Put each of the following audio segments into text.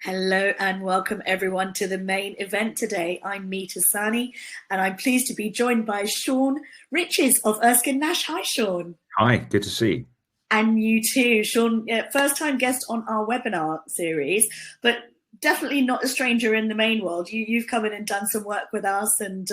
Hello and welcome everyone to the main event today. I'm Meeta and I'm pleased to be joined by Sean Riches of Erskine Nash. Hi, Sean. Hi, good to see you. And you too, Sean. First time guest on our webinar series, but definitely not a stranger in the main world. You've come in and done some work with us, and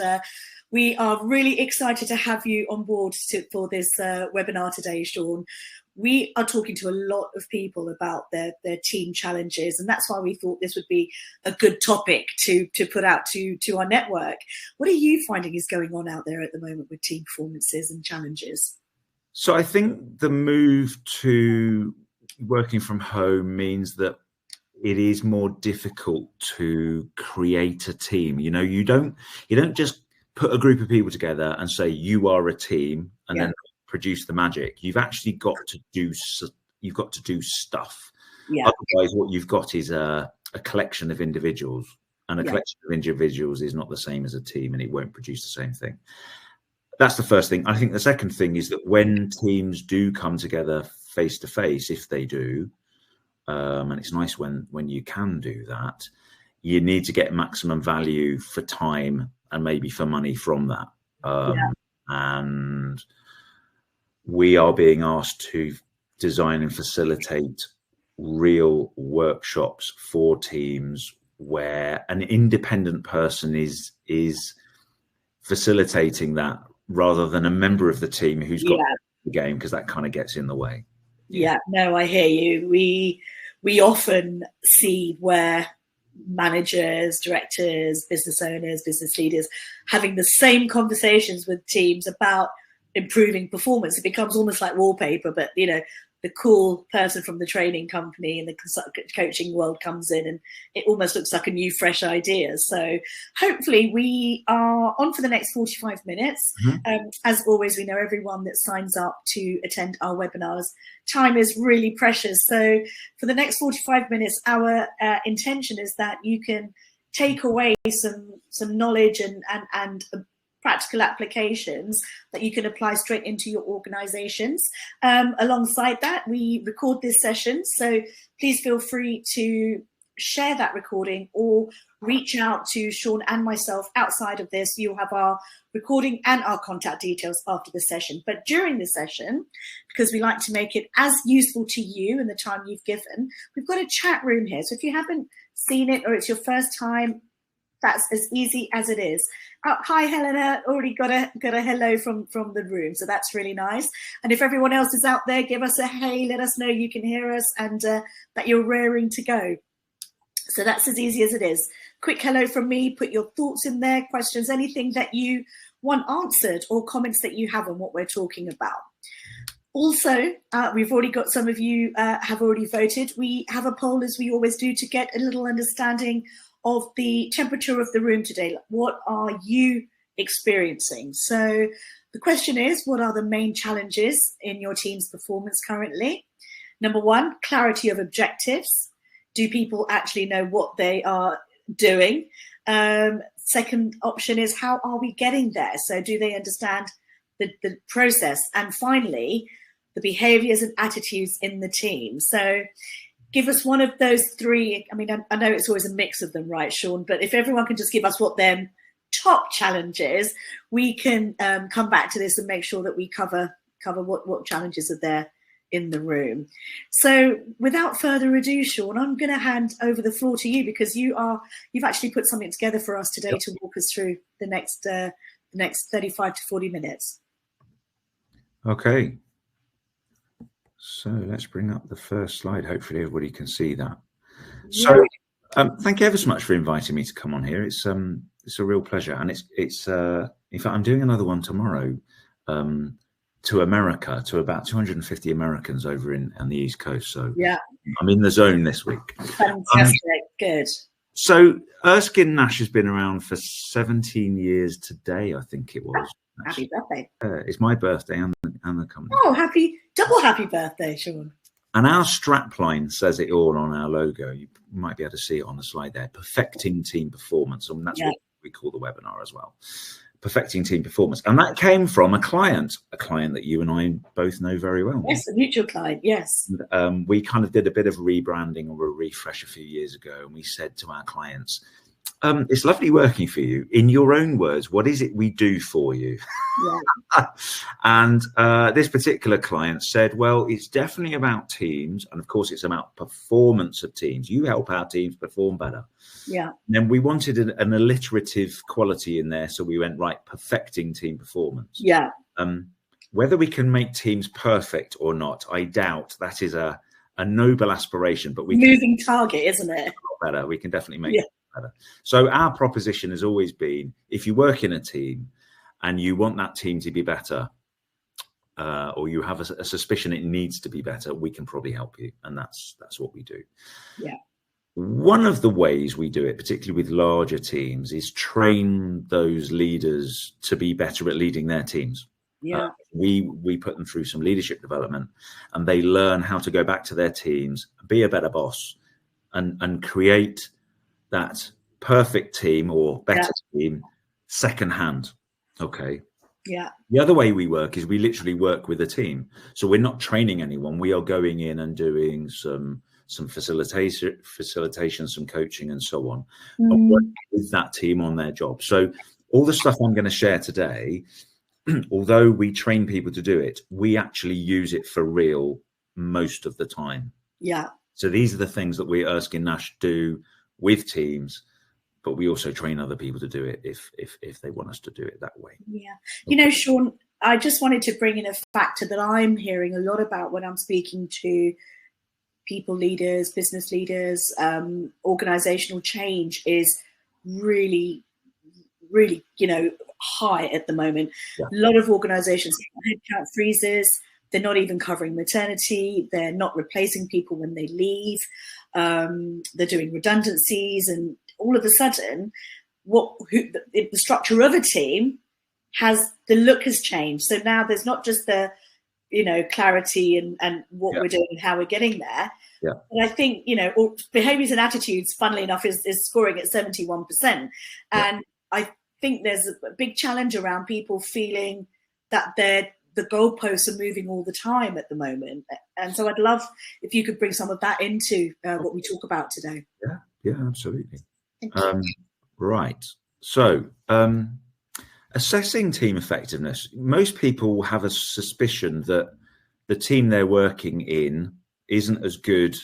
we are really excited to have you on board for this webinar today, Sean. We are talking to a lot of people about their team challenges, and that's why we thought this would be a good topic to put out to our network. What are you finding is going on out there at the moment with team performances and challenges? So I think the move to working from home means that it is more difficult to create a team. You know, you don't just put a group of people together and say you are a team and then produce the magic. You've actually got to do stuff. Yeah. Otherwise, what you've got is a collection of individuals, and a collection of individuals is not the same as a team, and it won't produce the same thing. That's the first thing. I think the second thing is that when teams do come together face to face, if they do, and it's nice when you can do that, you need to get maximum value for time and maybe for money from that. And we are being asked to design and facilitate real workshops for teams where an independent person is facilitating that rather than a member of the team who's got the game, because that kind of gets in the way. Yeah, no, I hear you. We often see where managers, directors, business owners, business leaders having the same conversations with teams about improving performance. It becomes almost like wallpaper, but you know, the cool person from the training company and the coaching world comes in and it almost looks like a new fresh idea. So hopefully we are on for the next 45 minutes. As always, we know everyone that signs up to attend our webinars, time is really precious. So for the next 45 minutes, our intention is that you can take away some knowledge and practical applications that you can apply straight into your organizations. Alongside that, we record this session, so please feel free to share that recording or reach out to Sean and myself outside of this. You'll have our recording and our contact details after the session. But during the session, because we like to make it as useful to you in the time you've given, we've got a chat room here. So if you haven't seen it or it's your first time, that's as easy as it is. Hi, Helena. Already got a hello from the room, so that's really nice. And if everyone else is out there, give us a hey. Let us know you can hear us and that you're raring to go. So that's as easy as it is. Quick hello from me. Put your thoughts in there, questions, anything that you want answered, or comments that you have on what we're talking about. Also, we've already got some of you have already voted. We have a poll, as we always do, to get a little understanding of the temperature of the room today. What are you experiencing? So the question is, what are the main challenges in your team's performance currently? Number one, clarity of objectives. Do people actually know what they are doing? Second option is, how are we getting there? So do they understand the process? And finally, the behaviors and attitudes in the team. So give us one of those three. I mean, I know it's always a mix of them, right, Sean? But if everyone can just give us what their top challenges, we can come back to this and make sure that we cover what challenges are there in the room. So without further ado, Sean, I'm going to hand over the floor to you, because you've actually put something together for us today to walk us through the next 35 to 40 minutes. Okay. So let's bring up the first slide. Hopefully everybody can see that. So thank you ever so much for inviting me to come on here. It's a real pleasure. And it's in fact, I'm doing another one tomorrow to America, to about 250 Americans over on the East Coast. So I'm in the zone this week. Fantastic. Good. So Erskine Nash has been around for 17 years today, I think it was. Happy birthday. It's my birthday and the company. Oh, double happy birthday, Sean. And our strapline says it all on our logo. You might be able to see it on the slide there. Perfecting team performance. And that's what we call the webinar as well. perfecting team performance. And that came from a client that you and I both know very well. Yes, a mutual client, yes. We kind of did a bit of rebranding or a refresh a few years ago, and we said to our clients, it's lovely working for you. In your own words, what is it we do for you? Yeah. And this particular client said, well, it's definitely about teams. And of course, it's about performance of teams. You help our teams perform better. Yeah. And then we wanted an alliterative quality in there. So we went, right, perfecting team performance. Yeah. Whether we can make teams perfect or not, I doubt. That is a noble aspiration, but we moving target, isn't it? Better. We can definitely make it better. So our proposition has always been, if you work in a team and you want that team to be better, or you have a suspicion it needs to be better, we can probably help you. And that's what we do. Yeah. One of the ways we do it, particularly with larger teams, is train those leaders to be better at leading their teams. Yeah. We put them through some leadership development, and they learn how to go back to their teams, be a better boss, and create that perfect team or better team secondhand. Okay. Yeah. The other way we work is we literally work with a team. So we're not training anyone. We are going in and doing some facilitation, some coaching and so on, and working with that team on their job. So all the stuff I'm going to share today, although we train people to do it, we actually use it for real most of the time. Yeah. So these are the things that we at Erskine Nash do with teams, but we also train other people to do it if they want us to do it that way. Yeah. You know, Sean, I just wanted to bring in a factor that I'm hearing a lot about when I'm speaking to people leaders, business leaders. Organizational change is really, really, high at the moment. Yeah. A lot of organizations have headcount freezes. They're not even covering maternity. They're not replacing people when they leave. They're doing redundancies, and all of a sudden, the structure of a team the look has changed. So now there's not just the clarity and what we're doing and how we're getting there. Yeah. But I think behaviors and attitudes, funnily enough, is scoring at 71%, and I think there's a big challenge around people feeling that the goalposts are moving all the time at the moment. And so I'd love if you could bring some of that into what we talk about today. Yeah, absolutely. Right. So assessing team effectiveness, most people have a suspicion that the team they're working in isn't as good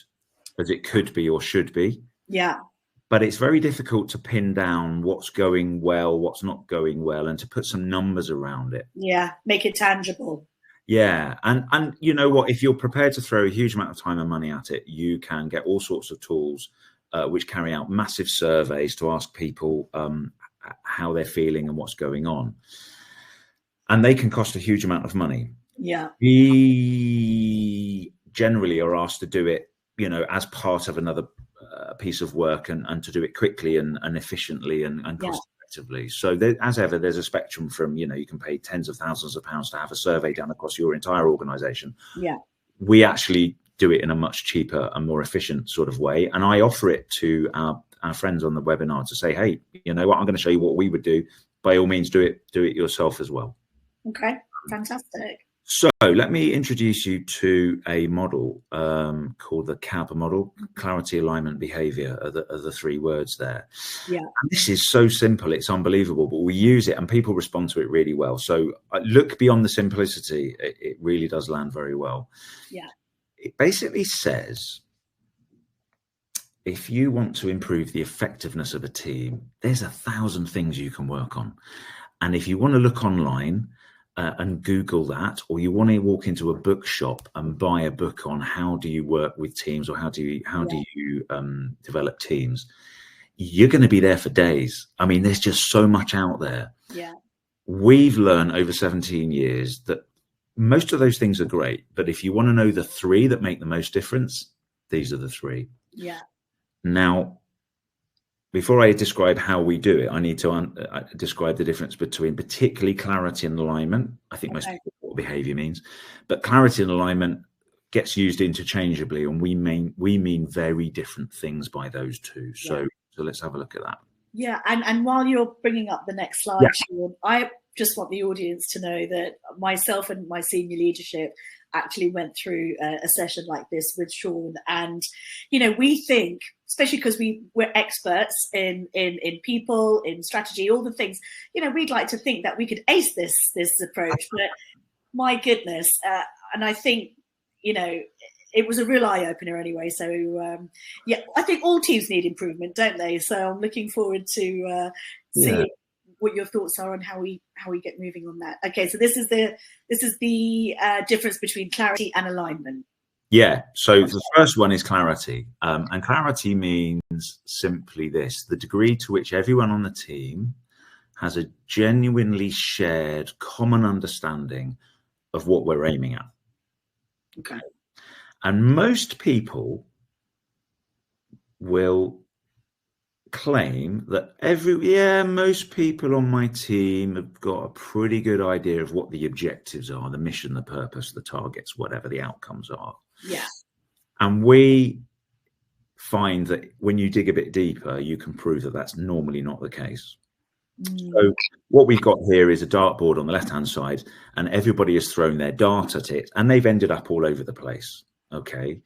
as it could be or should be. Yeah. But it's very difficult to pin down what's going well, what's not going well, and to put some numbers around it. Yeah, make it tangible. Yeah, and you know what? If you're prepared to throw a huge amount of time and money at it, you can get all sorts of tools which carry out massive surveys to ask people how they're feeling and what's going on. And they can cost a huge amount of money. Yeah. We generally are asked to do it, as part of another piece of work and to do it quickly and efficiently and cost effectively. So as ever, there's a spectrum from, you can pay tens of thousands of pounds to have a survey done across your entire organization. Yeah. We actually do it in a much cheaper and more efficient sort of way. And I offer it to our friends on the webinar to say, hey, you know what, I'm going to show you what we would do. By all means, do it yourself as well. Okay, fantastic. So let me introduce you to a model called the CAB model. Clarity, alignment, behavior are the three words there. Yeah. And this is so simple, it's unbelievable, but we use it and people respond to it really well. So look beyond the simplicity. It really does land very well. Yeah. It basically says, if you want to improve the effectiveness of a team, there's 1,000 things you can work on. And if you want to look online, and Google that, or you want to walk into a bookshop and buy a book on how do you work with teams or how do you develop teams, you're going to be there for days. I mean, there's just so much out there. Yeah. We've learned over 17 years that most of those things are great, but if you want to know the three that make the most difference, these are the three. Yeah. Now, before I describe how we do it, I need to describe the difference between particularly clarity and alignment. I think most people know what behavior means, but clarity and alignment gets used interchangeably, and we mean very different things by those two. So let's have a look at that. Yeah, and while you're bringing up the next slide, Sean, I just want the audience to know that myself and my senior leadership actually went through a session like this with Sean, and we think, especially because we're experts in people, in strategy, all the things, we'd like to think that we could ace this approach, but my goodness, and I think it was a real eye-opener anyway. So yeah, I think all teams need improvement, don't they? So I'm looking forward to seeing what your thoughts are on how we get moving on that. Okay, so this is the difference between clarity and alignment. Yeah, so the first one is clarity, and clarity means simply this: the degree to which everyone on the team has a genuinely shared common understanding of what we're aiming at. Okay. And most people will claim that most people on my team have got a pretty good idea of what the objectives are, the mission, the purpose, the targets, whatever the outcomes are. Yeah. And we find that when you dig a bit deeper, you can prove that that's normally not the case. So what we've got here is a dartboard on the left-hand side, and everybody has thrown their dart at it, and they've ended up all over the place. Okay.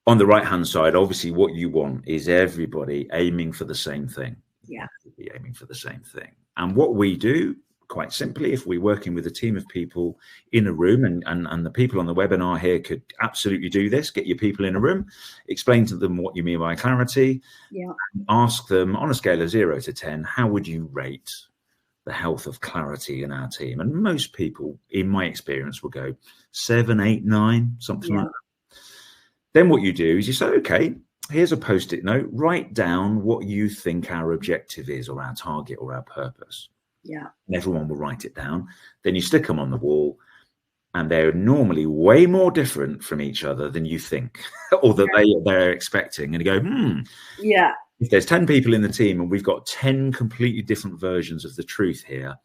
On the right-hand side, obviously, what you want is everybody aiming for the same thing. Yeah. Aiming for the same thing. And what we do, quite simply, if we're working with a team of people in a room, and the people on the webinar here could absolutely do this, get your people in a room, explain to them what you mean by clarity, ask them on a scale of 0 to 10, how would you rate the health of clarity in our team? And most people, in my experience, will go 7, 8, 9, something like that. Then what you do is you say, okay, here's a post-it note, write down what you think our objective is, or our target, or our purpose. Yeah. And everyone will write it down. Then you stick them on the wall, and they're normally way more different from each other than you think, or that they're expecting. And you go, yeah. If there's 10 people in the team and we've got 10 completely different versions of the truth here,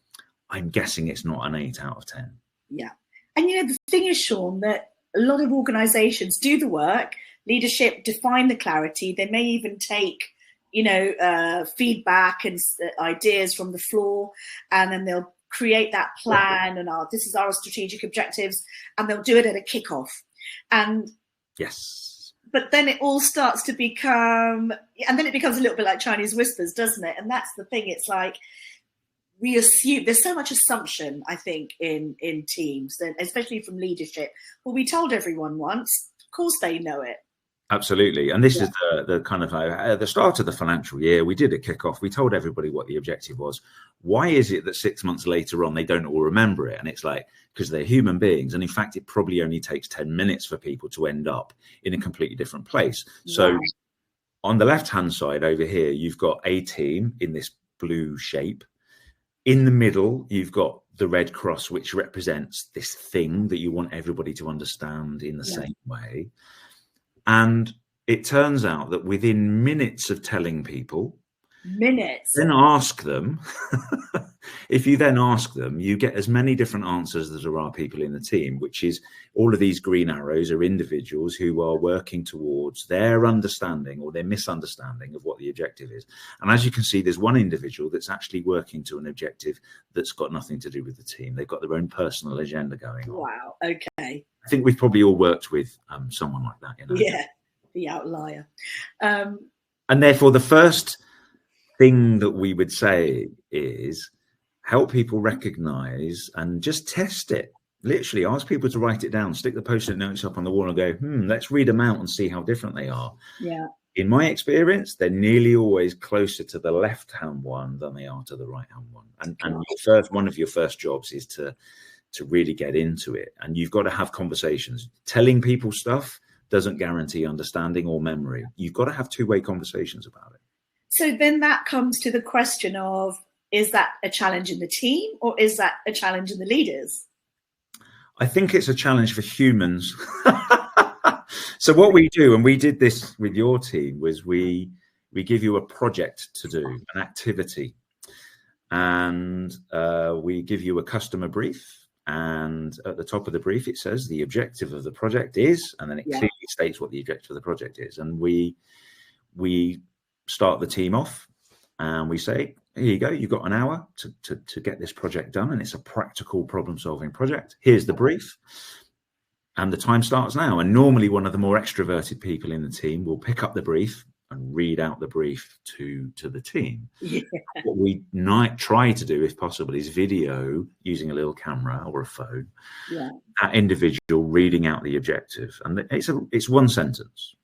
I'm guessing it's not an 8 out of 10. Yeah. And the thing is, Sean, that a lot of organizations do the work, leadership define the clarity. They may even take, feedback and ideas from the floor, and then they'll create that plan and this is our strategic objectives, and they'll do it at a kickoff. And but then it all starts to become, and then it becomes a little bit like Chinese whispers, doesn't it? And that's the thing. It's like, we assume there's so much assumption, I think, in teams, and especially from leadership. Well, we told everyone once, of course they know it. Absolutely. And this is the kind of at the start of the financial year, we did a kickoff. We told everybody what the objective was. Why is it that 6 months later on, they don't all remember it? And it's like, because they're human beings. And in fact, it probably only takes 10 minutes for people to end up in a completely different place. So on the left-hand side over here, you've got a team in this blue shape. In the middle, you've got the red cross, which represents this thing that you want everybody to understand in the same way. And it turns out that within minutes of telling people, then ask them, if you then ask them, you get as many different answers as there are people in the team, which is all of these green arrows are individuals who are working towards their understanding or their misunderstanding of what the objective is. And as you can see, there's one individual that's actually working to an objective that's got nothing to do with the team. They've got their own personal agenda going on. Wow. Okay. I think we've probably all worked with someone like that. Yeah, the outlier. And therefore, the first thing that we would say is help people recognize and just test it. Literally ask people to write it down, stick the post-it notes up on the wall and go, let's read them out and see how different they are. Yeah. In my experience, they're nearly always closer to the left-hand one than they are to the right-hand one. And one of your first jobs is to really get into it. And you've got to have conversations. Telling people stuff doesn't guarantee understanding or memory. You've got to have two-way conversations about it. So then that comes to the question of, is that a challenge in the team or is that a challenge in the leaders? I think it's a challenge for humans. So what we do, and we did this with your team, was we give you a project to do, an activity, and we give you a customer brief. And at the top of the brief, it says the objective of the project is, and then it clearly states what the objective of the project is. And we start the team off and we say, here you go, you've got an hour to get this project done, and it's a practical problem-solving project. Here's the brief, and the time starts now. And normally one of the more extroverted people in the team will pick up the brief and read out the brief to the team. Yeah. What we might try to do, if possible, is video using a little camera or a phone, that individual reading out the objective. And it's one sentence.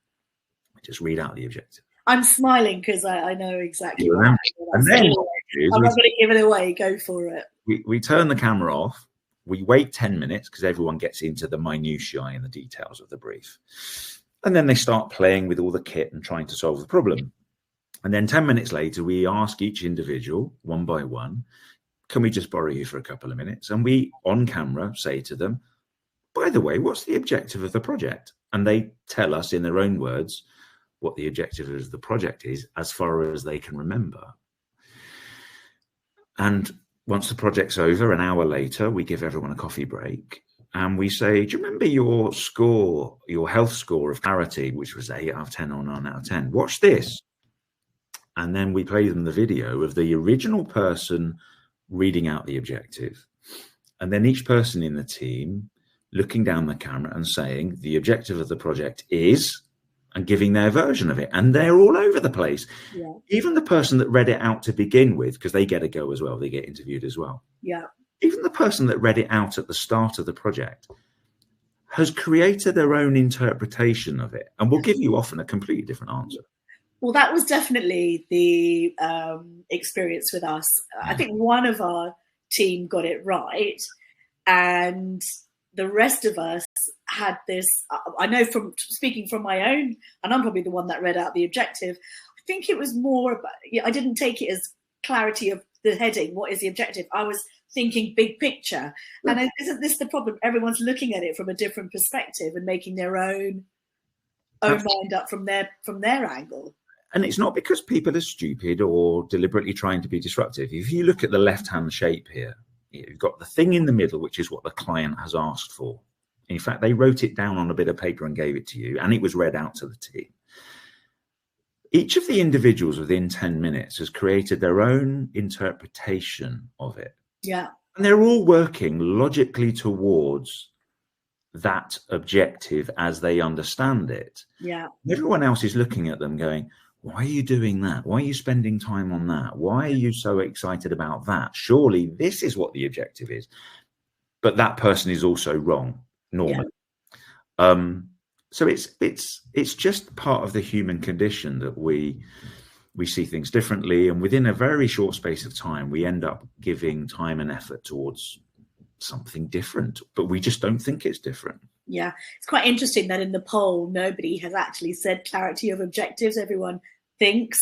Just read out the objective. I'm smiling because I know exactly what and then I'm not going to give it away. Go for it. We turn the camera off. We wait 10 minutes because everyone gets into the minutiae and the details of the brief. And then they start playing with all the kit and trying to solve the problem. And then 10 minutes later, we ask each individual one by one, can we just borrow you for a couple of minutes? And we, on camera, say to them, by the way, what's the objective of the project? And they tell us in their own words what the objective of the project is as far as they can remember. And once the project's over, an hour later, we give everyone a coffee break and we say, do you remember your score, your health score of clarity, which was 8 out of 10 or 9 out of 10? Watch this. And then we play them the video of the original person reading out the objective. And then each person in the team looking down the camera and saying, the objective of the project is, and giving their version of it. And they're all over the place. Yeah. Even the person that read it out to begin with, because they get a go as well, they get interviewed as well. Yeah. Even the person that read it out at the start of the project has created their own interpretation of it and will give you often a completely different answer. Well, that was definitely the experience with us. I think one of our team got it right, and the rest of us had this, I know from speaking from my own, and I'm probably the one that read out the objective, I think it was more about, I didn't take it as clarity of the heading, what is the objective? I was thinking big picture. And isn't this the problem? Everyone's looking at it from a different perspective and making their own mind up from their angle. And it's not because people are stupid or deliberately trying to be disruptive. If you look at the left-hand shape here, you've got the thing in the middle, which is what the client has asked for. In fact, they wrote it down on a bit of paper and gave it to you, and it was read out to the team. Each of the individuals within 10 minutes has created their own interpretation of it. Yeah. And they're all working logically towards that objective as they understand it. Yeah. Everyone else is looking at them going, why are you doing that? Why are you spending time on that? Why are you so excited about that? Surely this is what the objective is. But that person is also wrong normally. Yeah. So it's just part of the human condition that we see things differently, and within a very short space of time, we end up giving time and effort towards something different, but we just don't think it's different. Yeah, it's quite interesting that in the poll, nobody has actually said clarity of objectives. Everyone thinks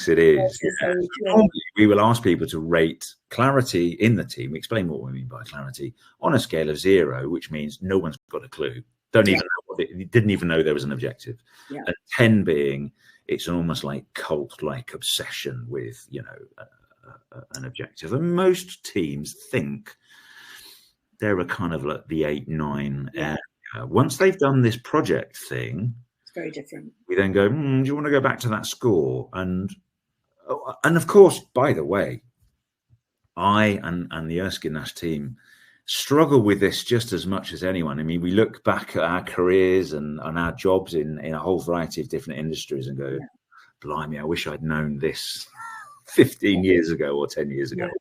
it is. Yeah. Normally, we will ask people to rate clarity in the team. We explain what we mean by clarity on a scale of 0, which means no one's got a clue. Didn't even know there was an objective. Yeah. And 10 being it's almost like cult-like obsession with, an objective. And most teams think they're a kind of like the 8, 9 area. Once they've done this project thing, it's very different. We then go, do you want to go back to that score? And of course, by the way, I and the Erskine Nash team struggle with this just as much as anyone. I mean, we look back at our careers and our jobs in a whole variety of different industries and go, blimey, I wish I'd known this 15 years ago or 10 years ago. Yeah.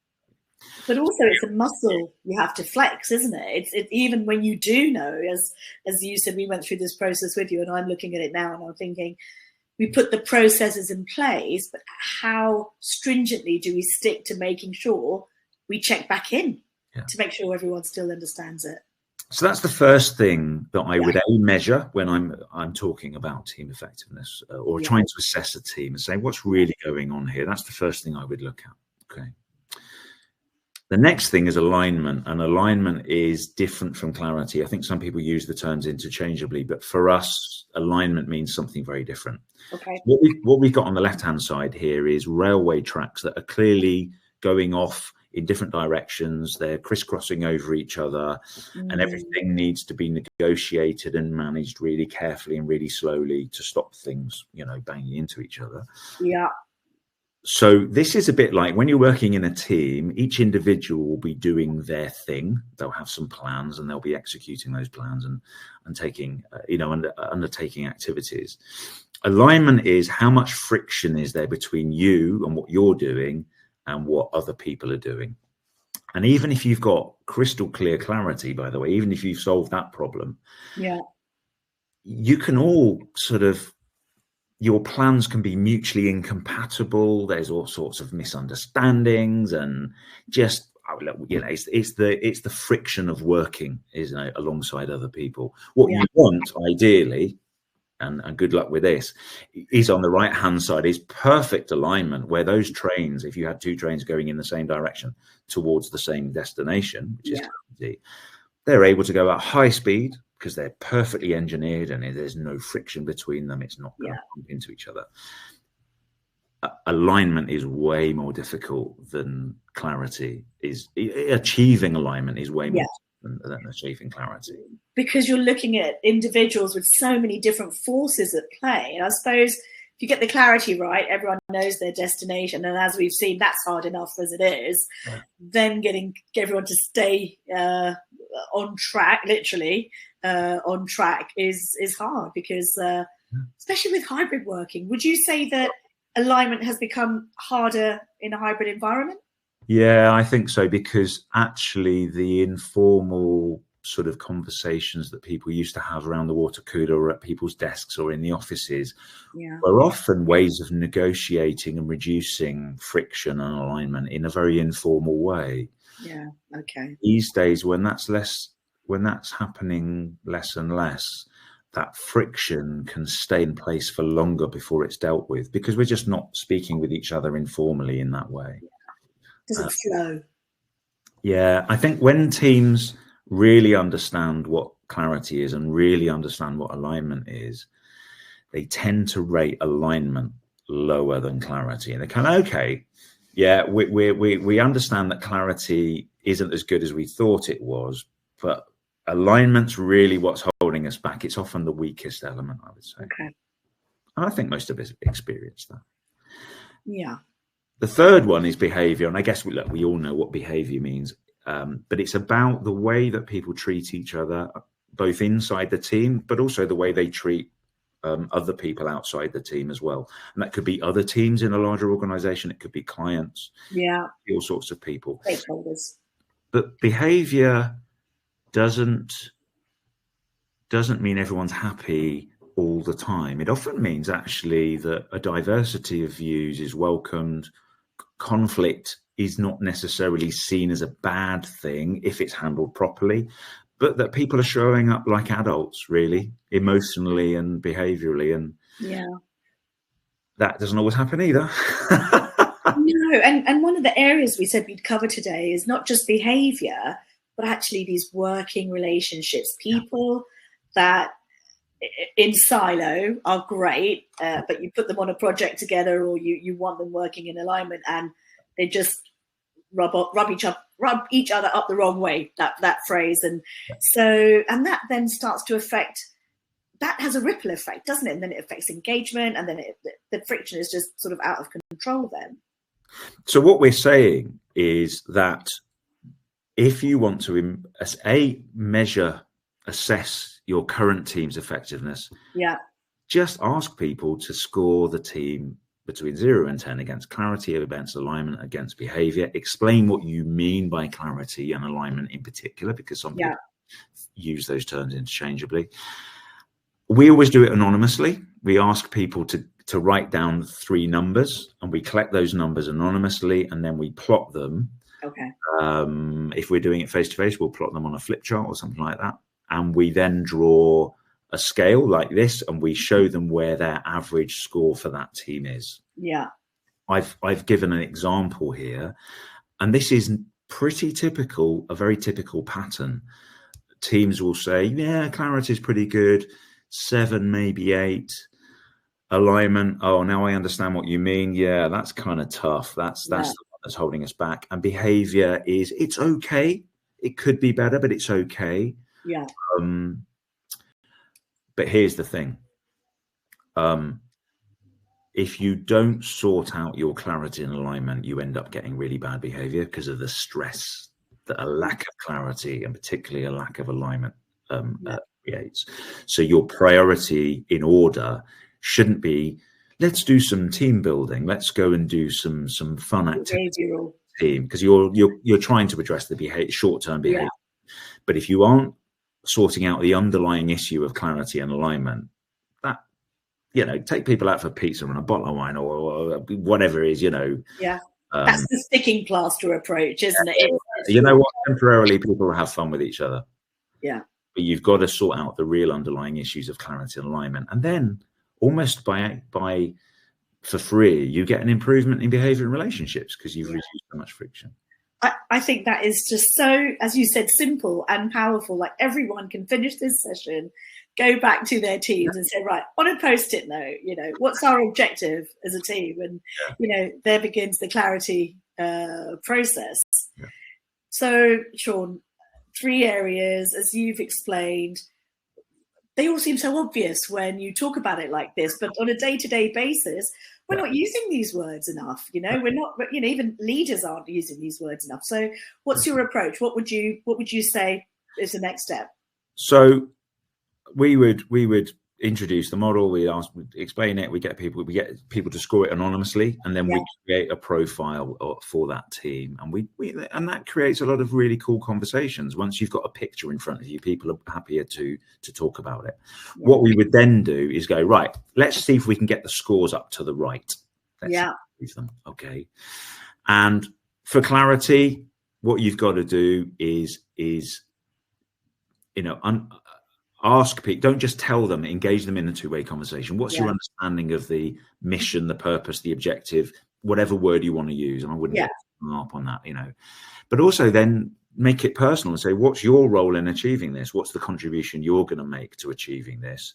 But also it's a muscle you have to flex, isn't it? It's even when you do know, as you said, we went through this process with you, and I'm looking at it now and I'm thinking, we put the processes in place, but how stringently do we stick to making sure we check back in to make sure everyone still understands it? So that's the first thing that I would measure when I'm talking about team effectiveness or trying to assess a team and say, what's really going on here? That's the first thing I would look at. Okay. The next thing is alignment, and alignment is different from clarity. I think some people use the terms interchangeably, but for us, alignment means something very different. Okay. What we've got on the left-hand side here is railway tracks that are clearly going off in different directions. They're crisscrossing over each other, and everything needs to be negotiated and managed really carefully and really slowly to stop things, banging into each other. Yeah. So this is a bit like when you're working in a team, each individual will be doing their thing. They'll have some plans and they'll be executing those plans and taking, undertaking activities. Alignment is how much friction is there between you and what you're doing and what other people are doing. And even if you've got crystal clear clarity, by the way, even if you've solved that problem, you can all sort of, your plans can be mutually incompatible. There's all sorts of misunderstandings and just, it's the friction of working, isn't it, alongside other people. What you want, ideally, and good luck with this, is on the right hand side is perfect alignment, where those trains, if you had two trains going in the same direction towards the same destination, which is clarity, they're able to go at high speed because they're perfectly engineered and there's no friction between them. It's not going to bump into each other. Alignment is way more difficult than clarity is. Achieving alignment is way more than achieving clarity. Because you're looking at individuals with so many different forces at play. And I suppose if you get the clarity right, everyone knows their destination. And as we've seen, that's hard enough as it is. Then get everyone to stay on track, literally on track, is hard because, especially with hybrid working, would you say that alignment has become harder in a hybrid environment? Yeah, I think so, because actually the informal sort of conversations that people used to have around the water cooler or at people's desks or in the offices were often ways of negotiating and reducing friction and alignment in a very informal way. Yeah, okay. These days, when that's happening less and less, that friction can stay in place for longer before it's dealt with, because we're just not speaking with each other informally in that way. Doesn't flow. Yeah, I think when teams really understand what clarity is and really understand what alignment is, they tend to rate alignment lower than clarity. And they're kind of, okay, yeah, we understand that clarity isn't as good as we thought it was, but alignment's really what's holding us back. It's often the weakest element, I would say. Okay. And I think most of us experience that. Yeah. The third one is behavior. And I guess we all know what behavior means, but it's about the way that people treat each other, both inside the team, but also the way they treat other people outside the team as well. And that could be other teams in a larger organization. It could be clients. Yeah. All sorts of people. Stakeholders. But behavior doesn't mean everyone's happy all the time. It often means actually that a diversity of views is welcomed. Conflict is not necessarily seen as a bad thing if it's handled properly, but that people are showing up like adults, really, emotionally and behaviorally. And that doesn't always happen either. No, and one of the areas we said we'd cover today is not just behavior, but actually these working relationships, people that in silo are great, but you put them on a project together, or you want them working in alignment, and they just rub each other up the wrong way. That phrase, and that then starts to affect. That has a ripple effect, doesn't it? And then it affects engagement, and then the friction is just sort of out of control then. So what we're saying is that if you want to assess your current team's effectiveness, just ask people to score the team between 0 and 10 against clarity, against alignment, against behavior. Explain what you mean by clarity and alignment in particular, because some people use those terms interchangeably. We always do it anonymously. We ask people to write down 3 numbers, and we collect those numbers anonymously, and then we plot them. Okay. If we're doing it face to face, we'll plot them on a flip chart or something like that. And we then draw a scale like this, and we show them where their average score for that team is. Yeah. I've given an example here, and this is pretty typical, a very typical pattern. Teams will say, yeah, clarity is pretty good, 7, maybe 8. Alignment, oh, now I understand what you mean. Yeah, that's kind of tough. That's the one that's holding us back. And behavior is, it's okay. It could be better, but it's okay. Yeah. But here's the thing. if you don't sort out your clarity and alignment, you end up getting really bad behavior because of the stress that a lack of clarity and particularly a lack of alignment creates. So your priority in order shouldn't be, let's do some team building, let's go and do some fun activity team, because you're trying to address the short-term behavior. But if you aren't sorting out the underlying issue of clarity and alignment, that, you know, take people out for pizza and a bottle of wine or whatever it is, you know. That's the sticking plaster approach, isn't it? You know what, temporarily people have fun with each other, but you've got to sort out the real underlying issues of clarity and alignment, and then almost by for free you get an improvement in behavior and relationships because you've reduced so much friction. I think that is just so, as you said, simple and powerful. Like, everyone can finish this session, go back to their teams and say, right, on a post-it note, you know, what's our objective as a team? And, you know, there begins the clarity process. So, Sean, 3 areas, as you've explained, they all seem so obvious when you talk about it like this, but on a day-to-day basis, we're not using these words enough. You know, we're not, you know, even leaders aren't using these words enough. So what's your approach? What would you say is the next step? So we would introduce the model, we'd explain it, we get people to score it anonymously, and then we create a profile for that team, and that creates a lot of really cool conversations. Once you've got a picture in front of you, people are happier to talk about it. What we would then do is go, right, let's see if we can get the scores up to the right. Let's improve them. Okay. And for clarity, what you've got to do is you know, ask people, don't just tell them, engage them in a two-way conversation. What's your understanding of the mission, the purpose, the objective, whatever word you want to use? And I wouldn't get hung up on that, you know. But also then make it personal and say, what's your role in achieving this? What's the contribution you're going to make to achieving this?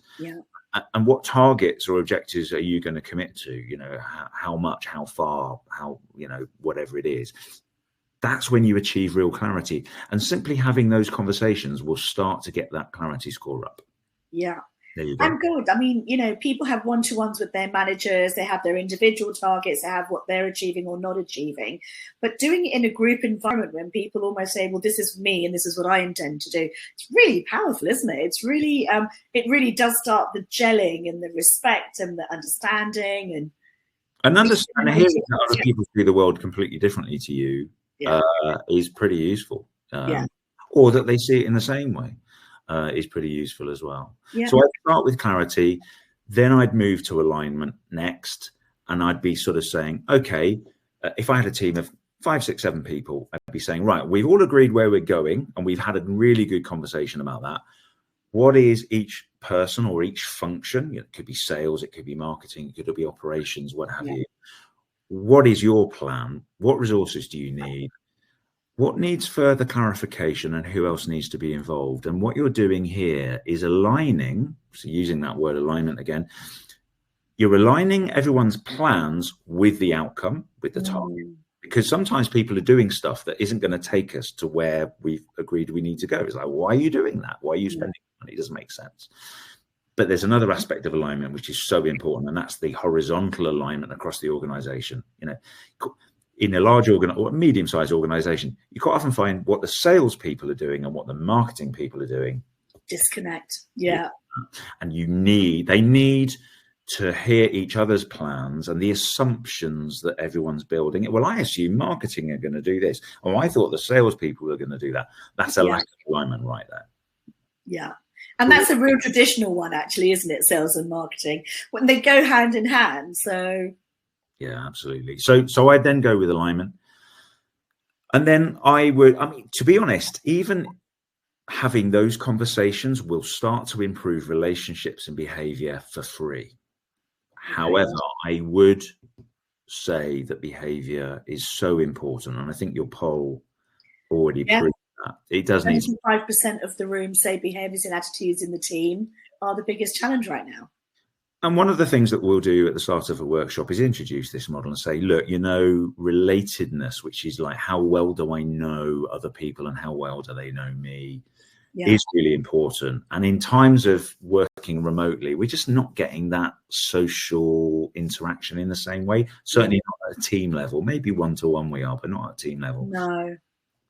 And what targets or objectives are you going to commit to? You know, how much, how far, how, you know, whatever it is. That's when you achieve real clarity. And simply having those conversations will start to get that clarity score up. Yeah. There you go. And good. I mean, you know, people have one-to-ones with their managers. They have their individual targets. They have what they're achieving or not achieving. But doing it in a group environment when people almost say, well, this is me and this is what I intend to do, it's really powerful, isn't it? It's really, it really does start the gelling and the respect and the understanding. And understanding hearing that other people see the world completely differently to you is pretty useful. Or that they see it in the same way is pretty useful as well. So I'd start with clarity, then I'd move to alignment next, and I'd be sort of saying, okay, if I had a team of 5, 6, 7 people, I'd be saying, right, we've all agreed where we're going, and we've had a really good conversation about that. What is each person or each function? You know, it could be sales, it could be marketing, it could be operations, what have you. What is your plan? What resources do you need? What needs further clarification, and who else needs to be involved? And what you're doing here is aligning, so using that word alignment again, you're aligning everyone's plans with the outcome, with the target. Because sometimes people are doing stuff that isn't going to take us to where we've agreed we need to go. It's like, why are you doing that? Why are you spending money? It doesn't make sense. But there's another aspect of alignment which is so important, and that's the horizontal alignment across the organization. You know, in a large or medium-sized organization, you quite often find what the sales people are doing and what the marketing people are doing disconnect. And they need to hear each other's plans and the assumptions that everyone's building. Well, I assume marketing are going to do this. Oh, I thought the sales people are going to do that. That's a lack of alignment right there. And that's a real traditional one, actually, isn't it? Sales and marketing, when they go hand in hand. So yeah, absolutely. So I'd then go with alignment, and then to be honest, even having those conversations will start to improve relationships and behavior for free. However, I would say that behavior is so important, and I think your poll already proved that. It does need 75% of the room say behaviors and attitudes in the team are the biggest challenge right now. And one of the things that we'll do at the start of a workshop is introduce this model and say, look, you know, relatedness, which is like, how well do I know other people and how well do they know me? is really important. And in times of working remotely, we're just not getting that social interaction in the same way. Certainly not at a team level. Maybe one-to-one we are, but not at a team level. No.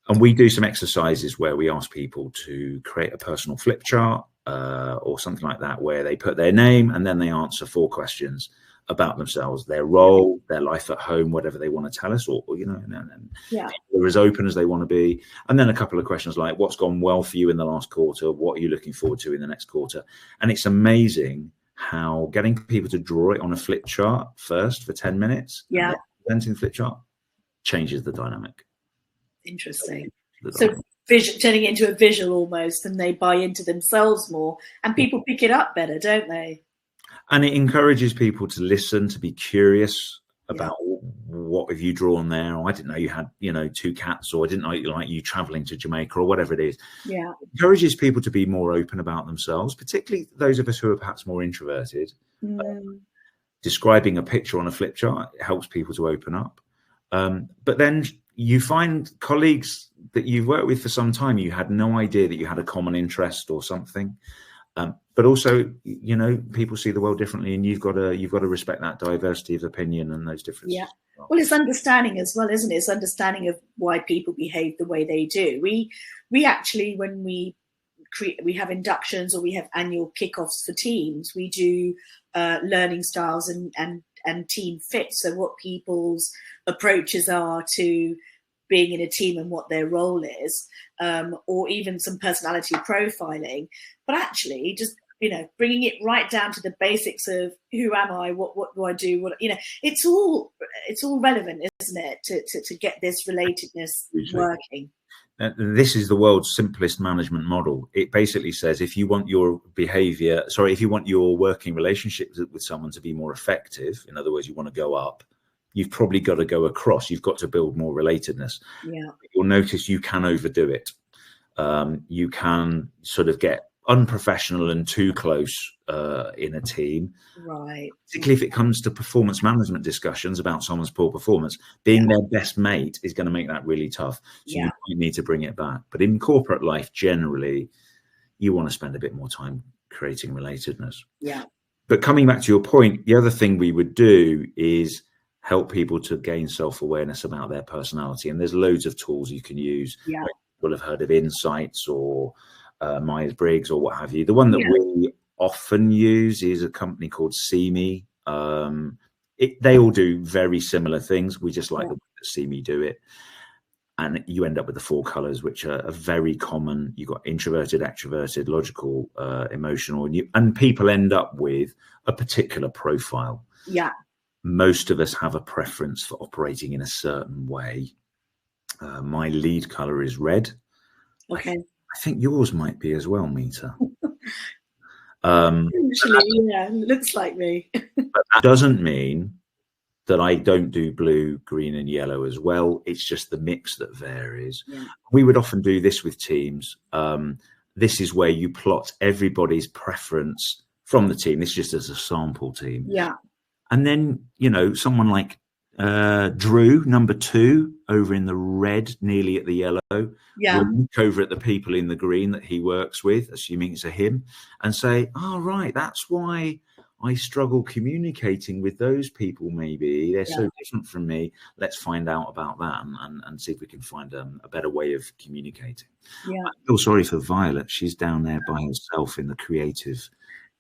And we do some exercises where we ask people to create a personal flip chart or something like that, where they put their name and then they answer 4 questions about themselves, their role, their life at home, whatever they want to tell us, or you know, and they're as open as they want to be. And then a couple of questions like, what's gone well for you in the last quarter? What are you looking forward to in the next quarter? And it's amazing how getting people to draw it on a flip chart first for 10 minutes, and presenting the flip chart, changes the dynamic. Interesting. So turning it into a visual almost, and they buy into themselves more, and people pick it up better, don't they? And it encourages people to listen, to be curious about what have you drawn there. Or I didn't know you had, 2 cats, or I didn't know you traveling to Jamaica, or whatever it is. Yeah. It encourages people to be more open about themselves, particularly those of us who are perhaps more introverted. Describing a picture on a flip chart helps people to open up. But then you find colleagues that you've worked with for some time, you had no idea that you had a common interest or something. But also, people see the world differently, and you've got to respect that diversity of opinion and those differences. Yeah. Well, it's understanding as well, isn't it? It's understanding of why people behave the way they do. We actually, when we have inductions or we have annual kickoffs for teams, we do learning styles and team fit. So what people's approaches are to being in a team and what their role is, or even some personality profiling. But actually, just bringing it right down to the basics of who am I, what do I do, it's all relevant, isn't it, to get this relatedness working. This is the world's simplest management model. It basically says if you want your working relationship with someone to be more effective, in other words, you want to go up, you've probably got to go across. You've got to build more relatedness. Yeah. You'll notice you can overdo it. You can sort of get unprofessional and too close in a team, right? Particularly if it comes to performance management discussions about someone's poor performance. Being their best mate is going to make that really tough. So you need to bring it back. But in corporate life, generally, you want to spend a bit more time creating relatedness. Yeah. But coming back to your point, the other thing we would do is help people to gain self-awareness about their personality. And there's loads of tools you can use. Yeah. People have heard of Insights or Myers-Briggs or what have you. The one that we often use is a company called See Me. They all do very similar things. We just like the way that See Me do it. And you end up with the 4 colors, which are very common. You've got introverted, extroverted, logical, emotional, and people end up with a particular profile. Yeah. Most of us have a preference for operating in a certain way. My lead color is red. Okay. I think yours might be as well, Meeta. Looks like me. But that doesn't mean that I don't do blue, green, and yellow as well. It's just the mix that varies. Yeah. We would often do this with teams. This is where you plot everybody's preference from the team. This is just as a sample team. Yeah. And then, someone like Drew, number 2, over in the red, nearly at the yellow. Yeah. Will look over at the people in the green that he works with, assuming it's a him, and say, "Oh, right, that's why I struggle communicating with those people. Maybe they're so different from me. Let's find out about that and see if we can find a better way of communicating." Yeah. I feel sorry for Violet. She's down there by herself in the creative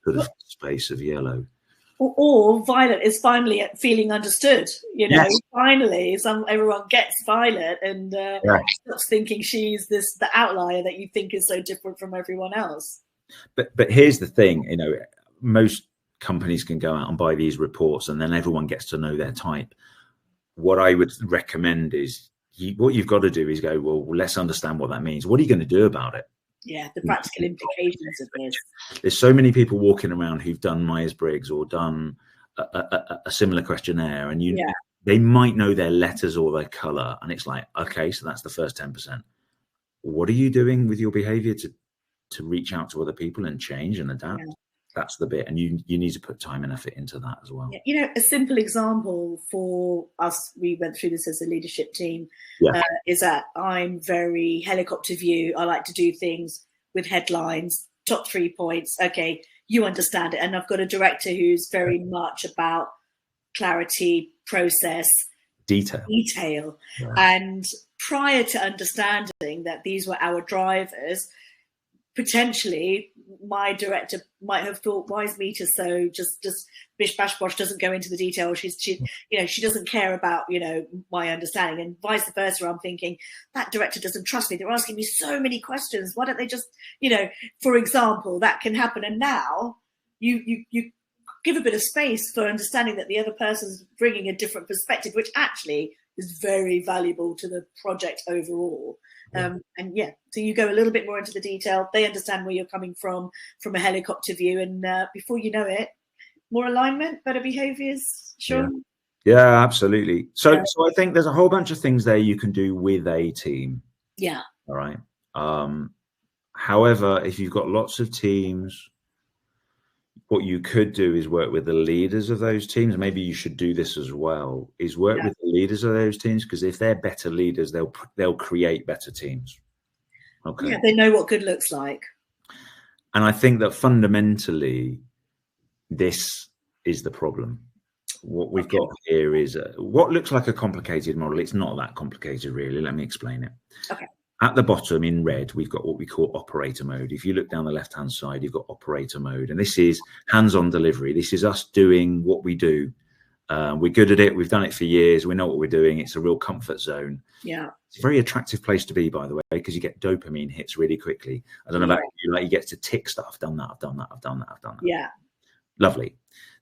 sort of space of yellow. Or Violet is finally feeling understood. Yes. Finally, everyone gets Violet and stops thinking she's the outlier that you think is so different from everyone else. But here's the thing, most companies can go out and buy these reports, and then everyone gets to know their type. What I would recommend is what you've got to do is go, well, let's understand what that means. What are you going to do about it? Yeah, the practical implications of this. There's so many people walking around who've done Myers-Briggs or done a similar questionnaire, and they might know their letters or their color, and it's like, okay, so that's the first 10%. What are you doing with your behavior to reach out to other people and change and adapt? Yeah. That's the bit, and you need to put time and effort into that as well. Yeah. A simple example for us, we went through this as a leadership team, is that I'm very helicopter view. I like to do things with headlines, top 3 points. Okay, you understand it. And I've got a director who's very much about clarity, process, detail. Yeah. And prior to understanding that these were our drivers, potentially my director might have thought, why is Meeta so just bish bash bosh, doesn't go into the detail, she doesn't care about my understanding, and vice versa. I'm thinking, that director doesn't trust me, they're asking me so many questions, why don't they just, for example, that can happen. And now you give a bit of space for understanding that the other person's bringing a different perspective, which actually is very valuable to the project overall. Yeah. So you go a little bit more into the detail. They understand where you're coming from a helicopter view, and before you know it, more alignment, better behaviours. Sean? Yeah, absolutely. So I think there's a whole bunch of things there you can do with a team. Yeah. All right. However, if you've got lots of teams, what you could do is work with the leaders of those teams. Maybe you should do this as well, is work with the leaders of those teams, because if they're better leaders, they'll create better teams. Okay. Yeah, they know what good looks like. And I think that fundamentally, this is the problem. What we've got here is what looks like a complicated model. It's not that complicated, really. Let me explain it. Okay. At the bottom in red, we've got what we call operator mode. If you look down the left-hand side, you've got operator mode. And this is hands-on delivery. This is us doing what we do. We're good at it. We've done it for years. We know what we're doing. It's a real comfort zone. Yeah. It's a very attractive place to be, by the way, because you get dopamine hits really quickly. I don't know about you, you get to tick stuff. I've done that. I've done that. I've done that. I've done that. Yeah. Lovely.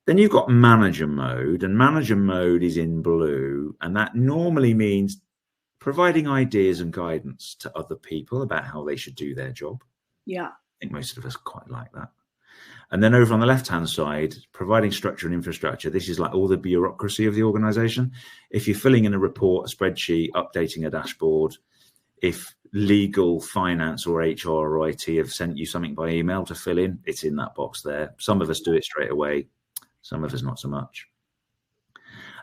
Then you've got manager mode, and manager mode is in blue. And that normally means providing ideas and guidance to other people about how they should do their job. Yeah. I think most of us quite like that. And then over on the left-hand side, providing structure and infrastructure. This is like all the bureaucracy of the organization. If you're filling in a report, a spreadsheet, updating a dashboard, if legal, finance, or HR or IT have sent you something by email to fill in, it's in that box there. Some of us do it straight away. Some of us not so much.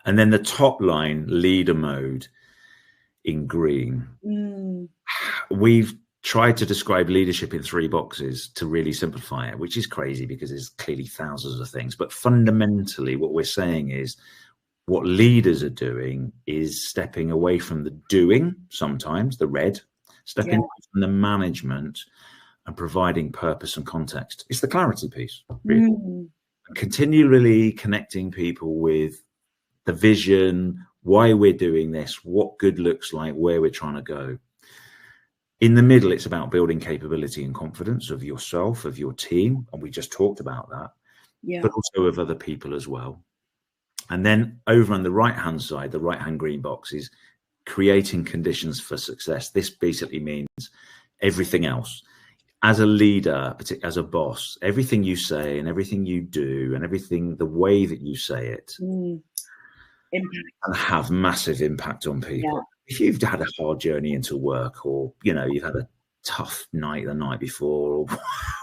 And then the top line, leader mode, in green. We've tried to describe leadership in 3 boxes to really simplify it, which is crazy because there's clearly thousands of things. But fundamentally, what we're saying is what leaders are doing is stepping away from the doing, sometimes the red, stepping away from the management and providing purpose and context. It's the clarity piece, really. Continually connecting people with the vision, why we're doing this, what good looks like, where we're trying to go. In the middle, it's about building capability and confidence of yourself, of your team. And we just talked about that, but also of other people as well. And then over on the right-hand side, the right-hand green box is creating conditions for success. This basically means everything else. As a leader, as a boss, everything you say and everything you do and everything, the way that you say it, and have massive impact on people. Yeah. If you've had a hard journey into work, or you've had a tough night the night before, or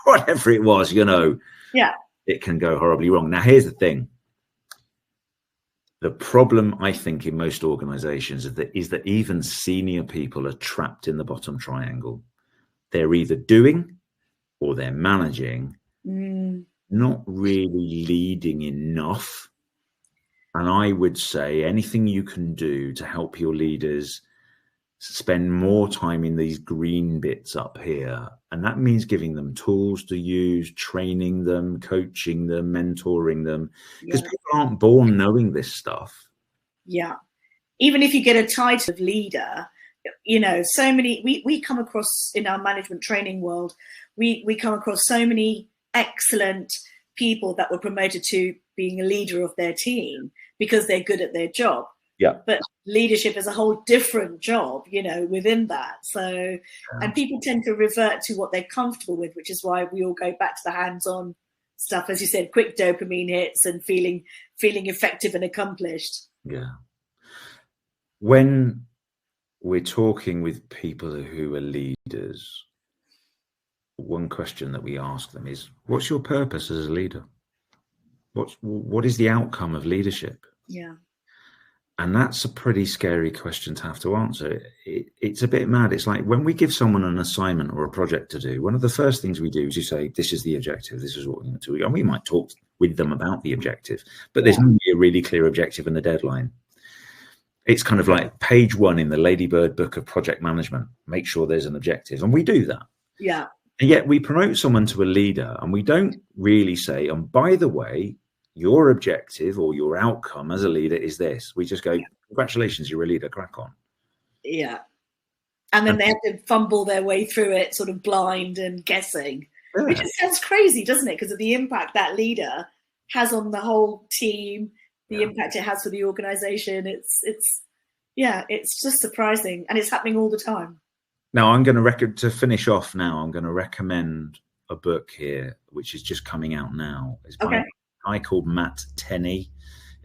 whatever it was, it can go horribly wrong. Now, here's the thing. The problem, I think, in most organizations is that even senior people are trapped in the bottom triangle. They're either doing or they're managing, not really leading enough. And I would say anything you can do to help your leaders spend more time in these green bits up here. And that means giving them tools to use, training them, coaching them, mentoring them, because people aren't born knowing this stuff. Yeah. Even if you get a title of leader, so many, we come across in our management training world, we come across so many excellent people that were promoted to being a leader of their team because they're good at their job. Yeah. But leadership is a whole different job, within that. So, and people tend to revert to what they're comfortable with, which is why we all go back to the hands-on stuff, as you said, quick dopamine hits and feeling effective and accomplished. Yeah. When we're talking with people who are leaders, one question that we ask them is, what's your purpose as a leader? What is the outcome of leadership? Yeah. And that's a pretty scary question to have to answer. It's a bit mad. It's like when we give someone an assignment or a project to do, one of the first things we do is you say, this is the objective, this is what we're going to do. And we might talk with them about the objective, but there's normally a really clear objective and a deadline. It's kind of like page 1 in the Ladybird book of project management. Make sure there's an objective. And we do that. Yeah. And yet we promote someone to a leader and we don't really say, and by the way, your objective or your outcome as a leader is this. We just go, congratulations, you're a leader, crack on. Yeah. And then they have to fumble their way through it, sort of blind and guessing, which just sounds crazy, doesn't it? Because of the impact that leader has on the whole team, the impact it has for the organization. It's just surprising. And it's happening all the time. Now, I'm going to finish off now, I'm going to recommend a book here, which is just coming out now. It's by a guy called Matt Tenney,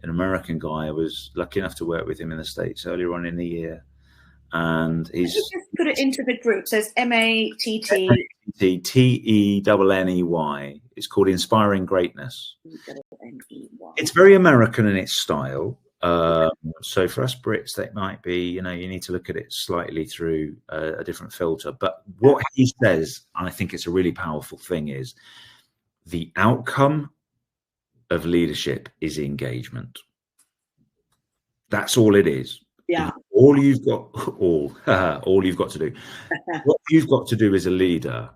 an American guy. I was lucky enough to work with him in the States earlier on in the year. And he's just put it into the group. So it's Matt Tenney. It's called Inspiring Greatness. It's very American in its style. So for us Brits, that might be, you need to look at it slightly through a different filter. But what he says, and I think it's a really powerful thing, is the outcome of leadership is engagement. That's all it is. Yeah. All you've got to do. What you've got to do as a leader,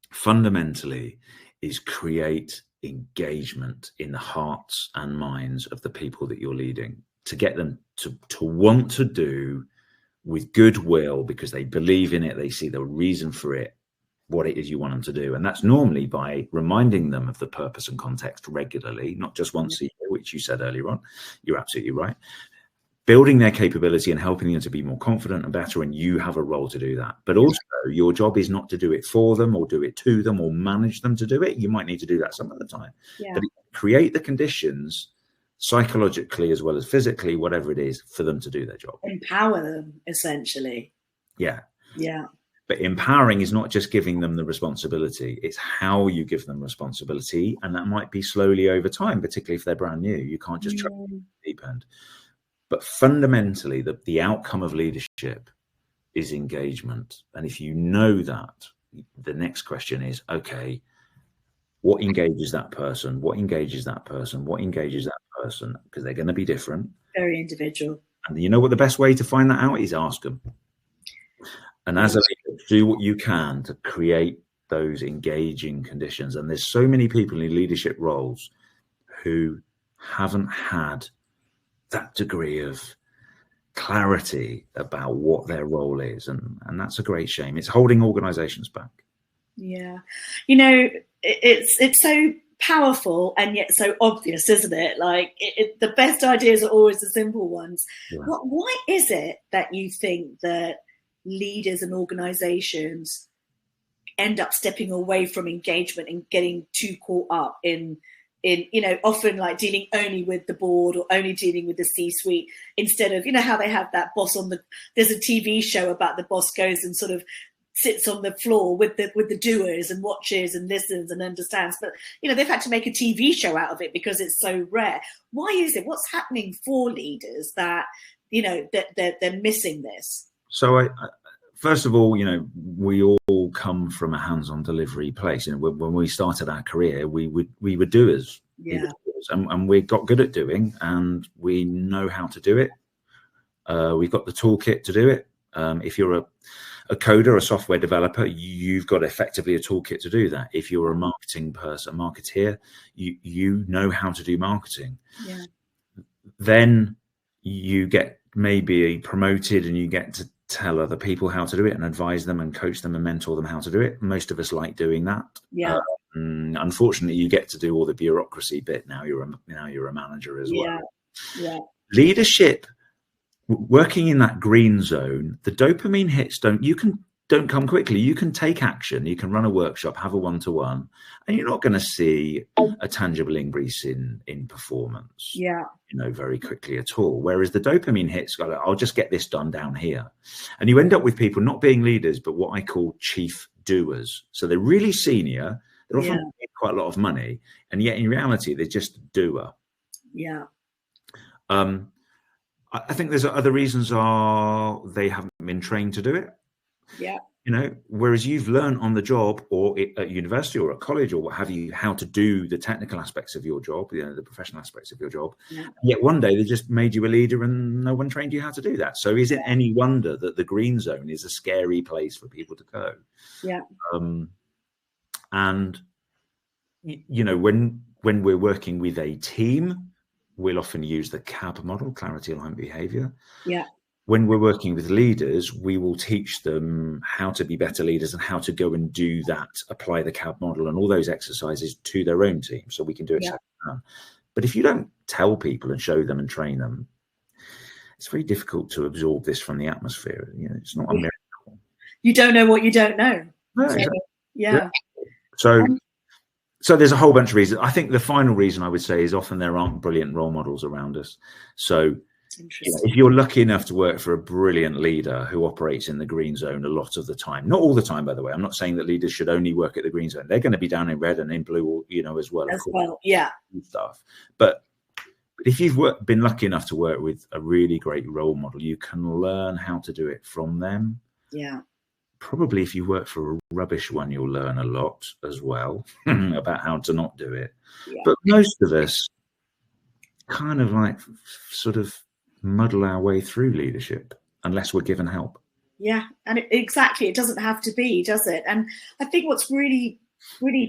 fundamentally, is create engagement in the hearts and minds of the people that you're leading, to get them to want to do with goodwill because they believe in it, they see the reason for it, what it is you want them to do. And that's normally by reminding them of the purpose and context regularly, not just once a year, which you said earlier on. You're absolutely right. Building their capability and helping them to be more confident and better, and you have a role to do that. But also, your job is not to do it for them or do it to them or manage them to do it. You might need to do that some of the time. But create the conditions psychologically as well as physically, whatever it is, for them to do their job. Empower them, essentially. Yeah. Yeah. But empowering is not just giving them the responsibility. It's how you give them responsibility. And that might be slowly over time, particularly if they're brand new. You can't just try to deep end. But fundamentally, the outcome of leadership is engagement. And if you know that, the next question is, okay, what engages that person? What engages that person? What engages that person? Because they're going to be different. Very individual. And you know what the best way to find that out is? Ask them. And as a leader, do what you can to create those engaging conditions. And there's so many people in leadership roles who haven't had that degree of clarity about what their role is. And that's a great shame. It's holding organizations back. Yeah. It's so powerful and yet so obvious, isn't it? Like the best ideas are always the simple ones. Yeah. Why is it that you think that leaders and organizations end up stepping away from engagement and getting too caught up in often like dealing only with the board or only dealing with the C-suite, instead of, how they have that boss there's a TV show about the boss goes and sort of sits on the floor with the doers and watches and listens and understands. But, they've had to make a TV show out of it because it's so rare. Why is it? What's happening for leaders that, that they're missing this? So first of all, we all come from a hands-on delivery place. When we started our career, we were doers. Yeah. And we got good at doing, and we know how to do it. We've got the toolkit to do it. If you're a coder, a software developer, you've got effectively a toolkit to do that. If you're a marketing person, a marketeer, you know how to do marketing. Yeah. Then you get maybe promoted and you get to tell other people how to do it and advise them and coach them and mentor them how to do it. Most of us like doing that. Yeah. Unfortunately, you get to do all the bureaucracy bit. Now you're a manager as well. Yeah. Leadership, working in that green zone, the dopamine hits don't come quickly. You can take action. You can run a workshop, have a one-to-one, and you're not going to see a tangible increase in performance. Yeah. Very quickly at all. Whereas the dopamine hits, I'll just get this done down here. And you end up with people not being leaders, but what I call chief doers. So they're really senior. They're often making quite a lot of money. And yet in reality, they're just a doer. Yeah. I think there's other reasons are they haven't been trained to do it. Yeah. You know, whereas you've learned on the job or at university or at college or what have you, how to do the technical aspects of your job, you know, the professional aspects of your job. Yeah. Yet one day they just made you a leader and no one trained you how to do that. So is it any wonder that the green zone is a scary place for people to go? Yeah. And, you know, when we're working with a team, we'll often use the CAB model, clarity, alignment, behavior. Yeah. When we're working with leaders, we will teach them how to be better leaders and how to go and do that, apply the CAB model and all those exercises to their own team so we can do it second-hand. But if you don't tell people and show them and train them, it's very difficult to absorb this from the atmosphere. You know, it's not a miracle. You don't know what you don't know. No, so, exactly. Yeah. So there's a whole bunch of reasons. I think the final reason I would say is often there aren't brilliant role models around us. So if you're lucky enough to work for a brilliant leader who operates in the green zone a lot of the time, not all the time, by the way, I'm not saying that leaders should only work at the green zone. They're going to be down in red and in blue, you know, as well. Yeah. Stuff. But if you've been lucky enough to work with a really great role model, you can learn how to do it from them. Yeah. Probably if you work for a rubbish one, you'll learn a lot as well about how to not do it. Yeah. But most of us kind of like sort of muddle our way through leadership unless we're given help. Yeah, and exactly, it doesn't have to be, does it? And I think what's really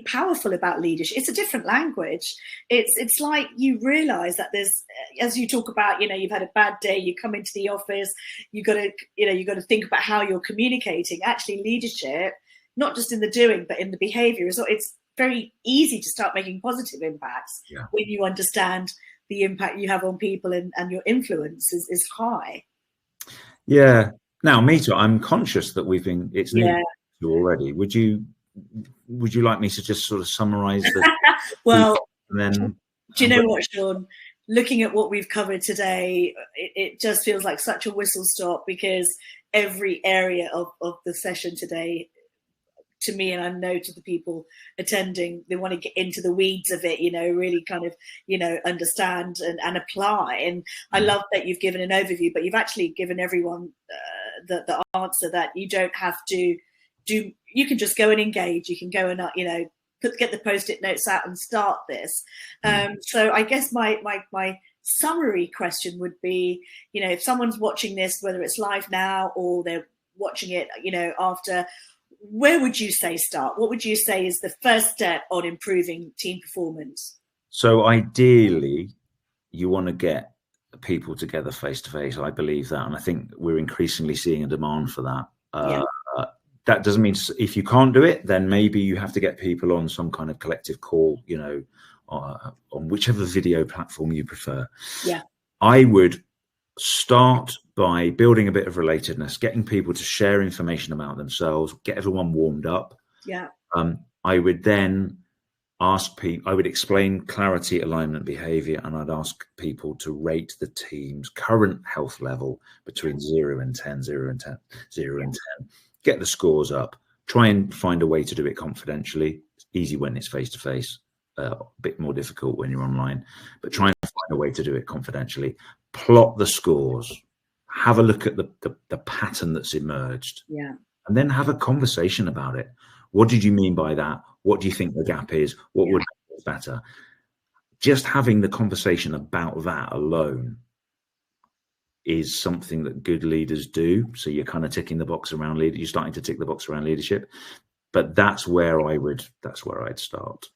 powerful about leadership, it's a different language. It's like you realize that there's, as you talk about, you know, you've had a bad day, you come into the office, you got to think about how you're communicating. Actually, leadership, not just in the doing but in the behavior, it's very easy to start making positive impacts when you understand the impact you have on people and your influence is high. Yeah. Now, Meeta, I'm conscious that it's new already. Would you like me to just sort of summarize the well, and then do you know what, Sean? Looking at what we've covered today, it just feels like such a whistle stop, because every area of the session today, to me, and I know to the people attending, they want to get into the weeds of it, you know, really kind of, you know, understand and apply. And I love that you've given an overview, but you've actually given everyone the answer that you don't have to do. You can just go and engage. You can go and, you know, get the Post-it notes out and start this. So I guess my summary question would be, you know, if someone's watching this, whether it's live now or they're watching it, you know, after, where would you say start? What would you say is the first step on improving team performance? So ideally, you want to get people together face to face. I believe that, and I think we're increasingly seeing a demand for that. That doesn't mean if you can't do it, then maybe you have to get people on some kind of collective call, you know, on whichever video platform you prefer. Yeah, I would start by building a bit of relatedness, getting people to share information about themselves, get everyone warmed up. Yeah. I would then ask people, I would explain clarity, alignment, behavior, and I'd ask people to rate the team's current health level between 0 and 10, 0 and 10, 0 and 10. Get the scores up. Try and find a way to do it confidentially. It's easy when it's face to face, a bit more difficult when you're online, but try and find a way to do it confidentially. Plot the scores. Have a look at the pattern that's emerged. Yeah. And then have a conversation about it. What did you mean by that? What do you think the gap is? What would make it better? Just having the conversation about that alone is something that good leaders do. So you're kind of ticking the box around leadership. You're starting to tick the box around leadership. But that's where I'd start.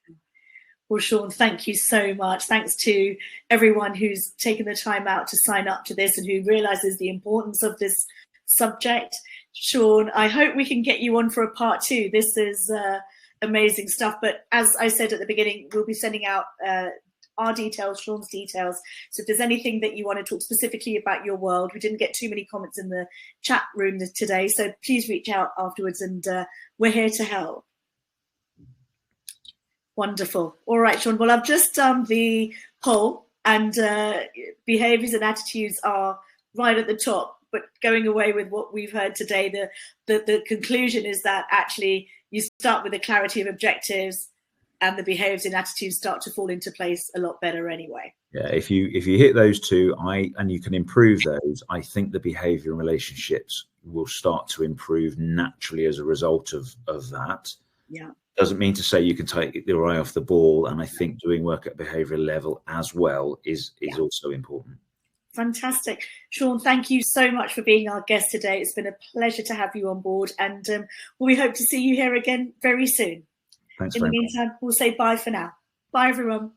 Well, Sean, thank you so much. Thanks to everyone who's taken the time out to sign up to this and who realizes the importance of this subject. Sean, I hope we can get you on for a part 2. This is amazing stuff. But as I said at the beginning, we'll be sending out our details, Sean's details. So if there's anything that you want to talk specifically about your world, we didn't get too many comments in the chat room today, so please reach out afterwards, and we're here to help. Wonderful. All right, Sean. Well, I've just done the poll, and behaviours and attitudes are right at the top. But going away with what we've heard today, the conclusion is that actually you start with the clarity of objectives, and the behaviours and attitudes start to fall into place a lot better anyway. Yeah, if you hit those two, and you can improve those, I think the behaviour and relationships will start to improve naturally as a result of that. Yeah. Doesn't mean to say you can take your eye off the ball, and I think doing work at behavioural level as well is also important. Fantastic. Sean, thank you so much for being our guest today. It's been a pleasure to have you on board, and we hope to see you here again very soon. Thanks. In the meantime, we'll say bye for now. Bye, everyone.